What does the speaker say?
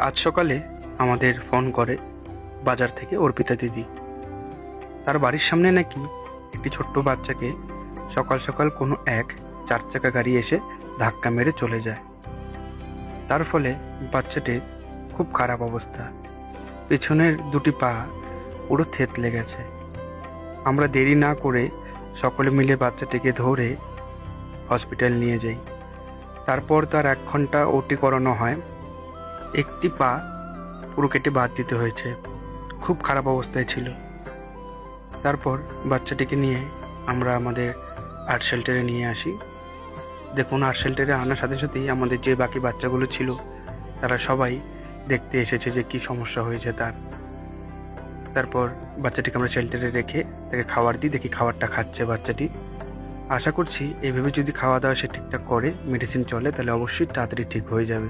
আজ সকালে আমাদের ফোন করে বাজার থেকে অর্পিতা দিদি। তার বাড়ির সামনে নাকি একটি ছোট্ট বাচ্চাকে সকাল সকাল কোনো এক 4 চাকা গাড়ি এসে ধাক্কা মেরে চলে যায়। তার ফলে বাচ্চাটির খুব খারাপ অবস্থা, পেছনের দুটি পা পুরো থেতলে গেছে। আমরা দেরি না করে সকলে মিলে বাচ্চাটিকে ধরে হসপিটাল নিয়ে যাই। তারপর তার 1 ঘন্টা ওটি করানো হয়। একটি পা পুরো কেটে বাদ দিতে হয়েছে, খুব খারাপ অবস্থায় ছিল। তারপর বাচ্চাটিকে নিয়ে আমরা আমাদের আর্ট শেল্টারে নিয়ে আসি। দেখুন, আর্ট শেল্টারে আনার সাথে সাথেই আমাদের যে বাকি বাচ্চাগুলো ছিল তারা সবাই দেখতে এসেছে যে কী সমস্যা হয়েছে তার। তারপর বাচ্চাটিকে আমরা শেল্টারে রেখে তাকে খাবার দিই, দেখি খাবারটা খাচ্ছে বাচ্চাটি। আশা করছি এইভাবে যদি খাওয়া দাওয়া সে ঠিকঠাক করে, মেডিসিন চলে, তাহলে অবশ্যই তাড়াতাড়ি ঠিক হয়ে যাবে।